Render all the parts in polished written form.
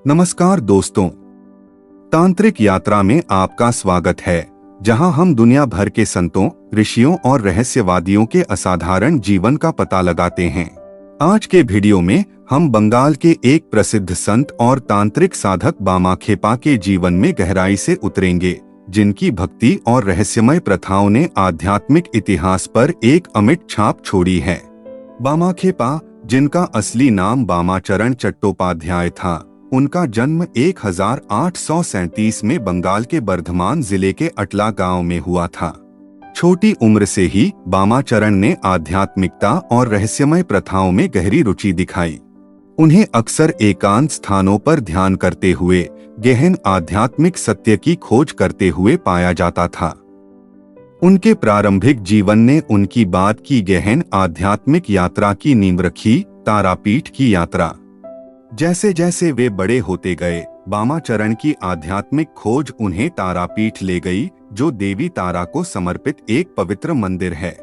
नमस्कार दोस्तों, तांत्रिक यात्रा में आपका स्वागत है, जहां हम दुनिया भर के संतों, ऋषियों और रहस्यवादियों के असाधारण जीवन का पता लगाते हैं। आज के वीडियो में हम बंगाल के एक प्रसिद्ध संत और तांत्रिक साधक बामाखेपा के जीवन में गहराई से उतरेंगे, जिनकी भक्ति और रहस्यमय प्रथाओं ने आध्यात्मिक इतिहास पर एक अमिट छाप छोड़ी है। बामाखेपा, जिनका असली नाम बामाचरण चट्टोपाध्याय था, उनका जन्म 1837 में बंगाल के बर्धमान जिले के अटला गांव में हुआ था। छोटी उम्र से ही बामाचरण ने आध्यात्मिकता और रहस्यमय प्रथाओं में गहरी रुचि दिखाई। उन्हें अक्सर एकांत स्थानों पर ध्यान करते हुए गहन आध्यात्मिक सत्य की खोज करते हुए पाया जाता था। उनके प्रारंभिक जीवन ने उनकी बाद की गहन आध्यात्मिक यात्रा की नींव रखी। तारापीठ की यात्रा। जैसे जैसे वे बड़े होते गए, बामाचरण की आध्यात्मिक खोज उन्हें तारापीठ ले गई, जो देवी तारा को समर्पित एक पवित्र मंदिर है।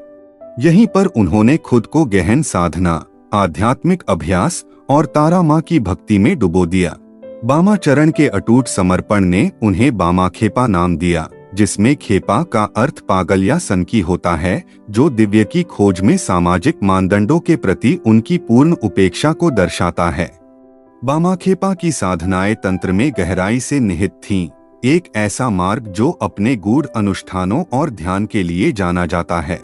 यहीं पर उन्होंने खुद को गहन साधना, आध्यात्मिक अभ्यास और तारा माँ की भक्ति में डुबो दिया। बामाचरण के अटूट समर्पण ने उन्हें बामाखेपा नाम दिया, जिसमें खेपा का अर्थ पागल या सनकी होता है, जो दिव्य की खोज में सामाजिक मानदंडों के प्रति उनकी पूर्ण उपेक्षा को दर्शाता है। बामाखेपा की साधनाएं तंत्र में गहराई से निहित थीं, एक ऐसा मार्ग जो अपने गूढ़ अनुष्ठानों और ध्यान के लिए जाना जाता है।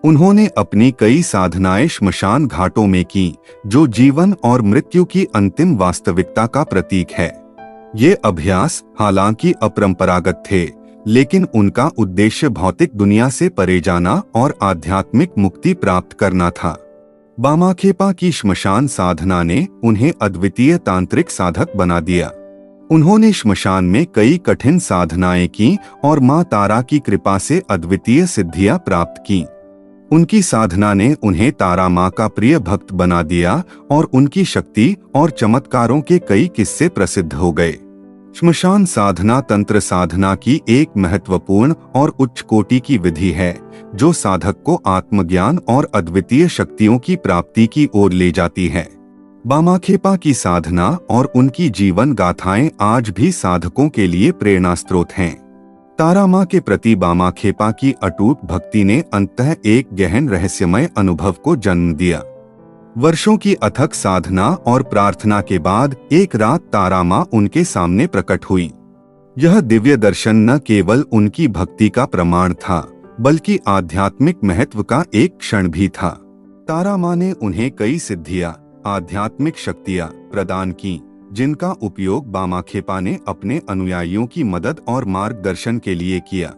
उन्होंने अपनी कई साधनाएं श्मशान घाटों में की, जो जीवन और मृत्यु की अंतिम वास्तविकता का प्रतीक है। ये अभ्यास हालांकि अपरंपरागत थे, लेकिन उनका उद्देश्य भौतिक दुनिया से परे जाना और आध्यात्मिक मुक्ति प्राप्त करना था। बामाखेपा की श्मशान साधना ने उन्हें अद्वितीय तांत्रिक साधक बना दिया। उन्होंने श्मशान में कई कठिन साधनाएं की और मां तारा की कृपा से अद्वितीय सिद्धियां प्राप्त की। उनकी साधना ने उन्हें तारा मां का प्रिय भक्त बना दिया और उनकी शक्ति और चमत्कारों के कई किस्से प्रसिद्ध हो गए। श्मशान साधना तंत्र साधना की एक महत्वपूर्ण और उच्च कोटि की विधि है, जो साधक को आत्मज्ञान और अद्वितीय शक्तियों की प्राप्ति की ओर ले जाती है। बामाखेपा की साधना और उनकी जीवन गाथाएं आज भी साधकों के लिए प्रेरणा स्रोत हैं। तारा मां के प्रति बामाखेपा की अटूट भक्ति ने अंततः एक गहन रहस्यमय अनुभव को जन्म दिया। वर्षों की अथक साधना और प्रार्थना के बाद एक रात तारा मां उनके सामने प्रकट हुई। यह दिव्य दर्शन न केवल उनकी भक्ति का प्रमाण था, बल्कि आध्यात्मिक महत्व का एक क्षण भी था। तारा मां ने उन्हें कई सिद्धियां, आध्यात्मिक शक्तियां प्रदान की, जिनका उपयोग बामाखेपा ने अपने अनुयायियों की मदद और मार्गदर्शन के लिए किया।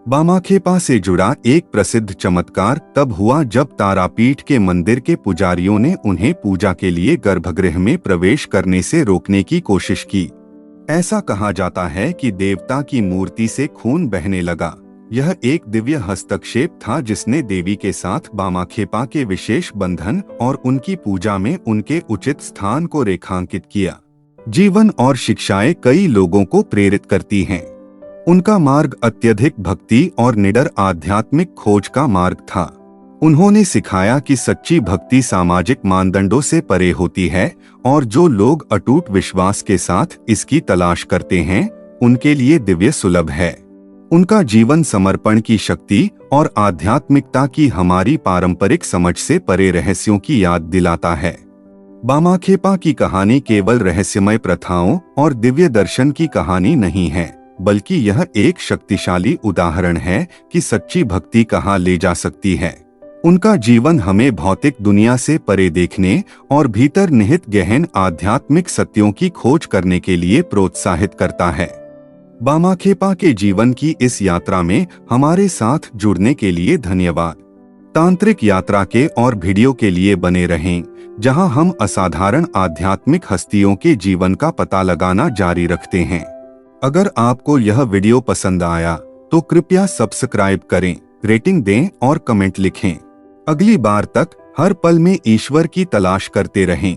बामाखेपा से जुड़ा एक प्रसिद्ध चमत्कार तब हुआ जब तारापीठ के मंदिर के पुजारियों ने उन्हें पूजा के लिए गर्भगृह में प्रवेश करने से रोकने की कोशिश की। ऐसा कहा जाता है कि देवता की मूर्ति से खून बहने लगा। यह एक दिव्य हस्तक्षेप था जिसने देवी के साथ बामाखेपा के विशेष बंधन और उनकी पूजा में उनके उचित स्थान को रेखांकित किया। जीवन और शिक्षाएं कई लोगों को प्रेरित करती हैं। उनका मार्ग अत्यधिक भक्ति और निडर आध्यात्मिक खोज का मार्ग था। उन्होंने सिखाया कि सच्ची भक्ति सामाजिक मानदंडों से परे होती है और जो लोग अटूट विश्वास के साथ इसकी तलाश करते हैं, उनके लिए दिव्य सुलभ है। उनका जीवन समर्पण की शक्ति और आध्यात्मिकता की हमारी पारंपरिक समझ से परे रहस्यों की याद दिलाता है। बामाखेपा की कहानी केवल रहस्यमय प्रथाओं और दिव्य दर्शन की कहानी नहीं है, बल्कि यह एक शक्तिशाली उदाहरण है कि सच्ची भक्ति कहाँ ले जा सकती है। उनका जीवन हमें भौतिक दुनिया से परे देखने और भीतर निहित गहन आध्यात्मिक सत्यों की खोज करने के लिए प्रोत्साहित करता है। बामाखेपा के जीवन की इस यात्रा में हमारे साथ जुड़ने के लिए धन्यवाद। तांत्रिक यात्रा के और वीडियो के लिए बने रहें, जहां हम असाधारण आध्यात्मिक हस्तियों के जीवन का पता लगाना जारी रखते हैं। अगर आपको यह वीडियो पसंद आया तो कृपया सब्सक्राइब करें, रेटिंग दें और कमेंट लिखें। अगली बार तक हर पल में ईश्वर की तलाश करते रहें।